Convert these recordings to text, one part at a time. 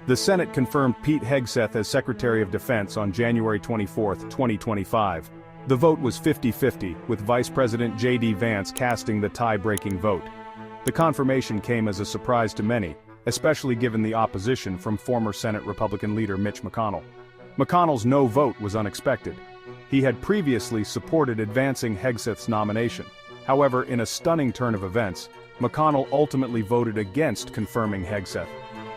The Senate confirmed Pete Hegseth as Secretary of Defense on January 24, 2025. The vote was 50-50, with Vice President JD Vance casting the tie-breaking vote. The confirmation came as a surprise to many, especially given the opposition from former Senate Republican Leader Mitch McConnell. McConnell's no vote was unexpected. He had previously supported advancing Hegseth's nomination. However, in a stunning turn of events, McConnell ultimately voted against confirming Hegseth.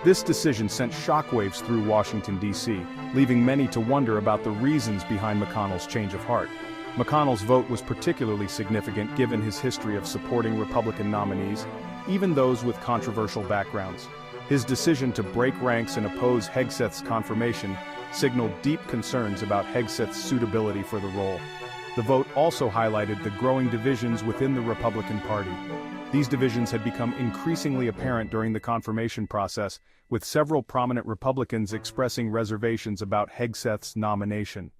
This decision sent shockwaves through Washington, D.C., leaving many to wonder about the reasons behind McConnell's change of heart. McConnell's vote was particularly significant given his history of supporting Republican nominees, even those with controversial backgrounds. His decision to break ranks and oppose Hegseth's confirmation signaled deep concerns about Hegseth's suitability for the role. The vote also highlighted the growing divisions within the Republican Party. These divisions had become increasingly apparent during the confirmation process, with several prominent Republicans expressing reservations about Hegseth's nomination.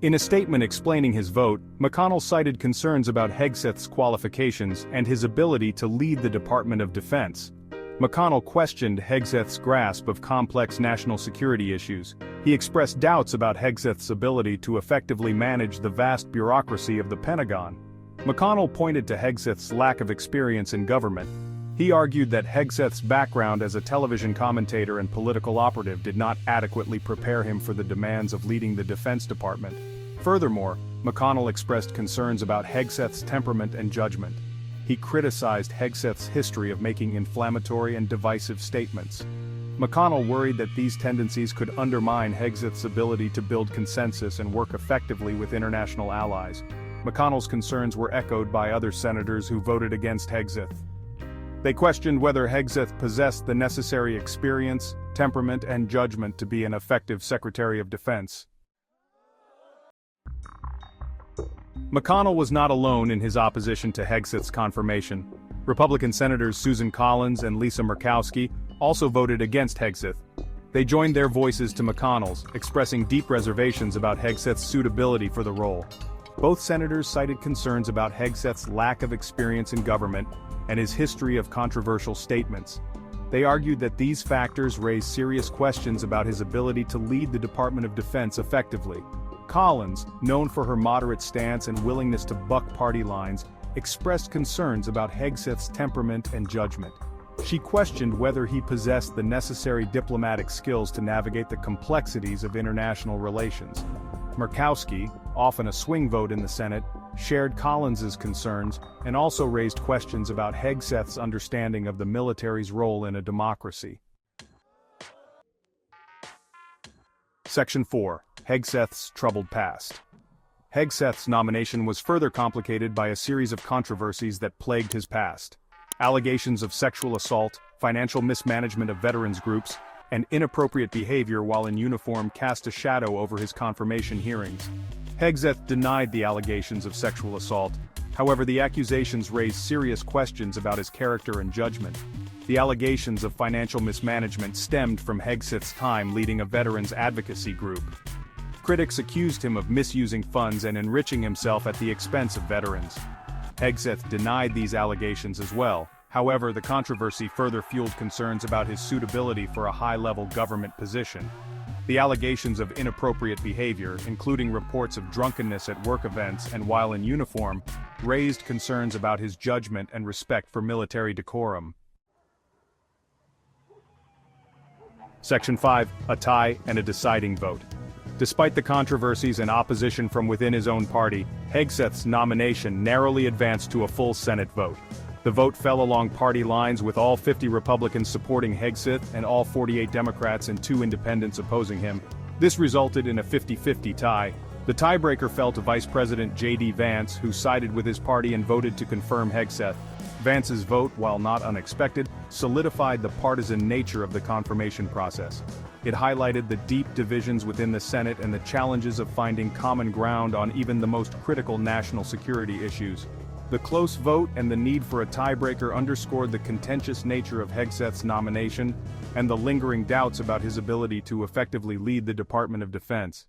In a statement explaining his vote, McConnell cited concerns about Hegseth's qualifications and his ability to lead the Department of Defense. McConnell questioned Hegseth's grasp of complex national security issues. He expressed doubts about Hegseth's ability to effectively manage the vast bureaucracy of the Pentagon. McConnell pointed to Hegseth's lack of experience in government. He argued that Hegseth's background as a television commentator and political operative did not adequately prepare him for the demands of leading the Defense Department. Furthermore, McConnell expressed concerns about Hegseth's temperament and judgment. He criticized Hegseth's history of making inflammatory and divisive statements. McConnell worried that these tendencies could undermine Hegseth's ability to build consensus and work effectively with international allies. McConnell's concerns were echoed by other senators who voted against Hegseth. They questioned whether Hegseth possessed the necessary experience, temperament, and judgment to be an effective Secretary of Defense. McConnell was not alone in his opposition to Hegseth's confirmation. Republican Senators Susan Collins and Lisa Murkowski also voted against Hegseth. They joined their voices to McConnell's, expressing deep reservations about Hegseth's suitability for the role. Both senators cited concerns about Hegseth's lack of experience in government and his history of controversial statements. They argued that these factors raise serious questions about his ability to lead the Department of Defense effectively. Collins, known for her moderate stance and willingness to buck party lines, expressed concerns about Hegseth's temperament and judgment. She questioned whether he possessed the necessary diplomatic skills to navigate the complexities of international relations. Murkowski, often a swing vote in the Senate, shared Collins's concerns and also raised questions about Hegseth's understanding of the military's role in a democracy. Section 4. Hegseth's troubled past. Hegseth's nomination was further complicated by a series of controversies that plagued his past. Allegations of sexual assault, financial mismanagement of veterans groups, and inappropriate behavior while in uniform cast a shadow over his confirmation hearings. Hegseth denied the allegations of sexual assault. However, the accusations raised serious questions about his character and judgment. The allegations of financial mismanagement stemmed from Hegseth's time leading a veterans advocacy group. Critics accused him of misusing funds and enriching himself at the expense of veterans. Hegseth denied these allegations as well. However, the controversy further fueled concerns about his suitability for a high-level government position. The allegations of inappropriate behavior, including reports of drunkenness at work events and while in uniform, raised concerns about his judgment and respect for military decorum. Section 5. A tie and a deciding vote. Despite the controversies and opposition from within his own party, Hegseth's nomination narrowly advanced to a full Senate vote. The vote fell along party lines, with all 50 Republicans supporting Hegseth and all 48 Democrats and 2 independents opposing him. This resulted in a 50-50 tie. The tiebreaker fell to Vice President JD Vance, who sided with his party and voted to confirm Hegseth. Vance's vote, while not unexpected, solidified the partisan nature of the confirmation process. It highlighted the deep divisions within the Senate and the challenges of finding common ground on even the most critical national security issues. The close vote and the need for a tiebreaker underscored the contentious nature of Hegseth's nomination and the lingering doubts about his ability to effectively lead the Department of Defense.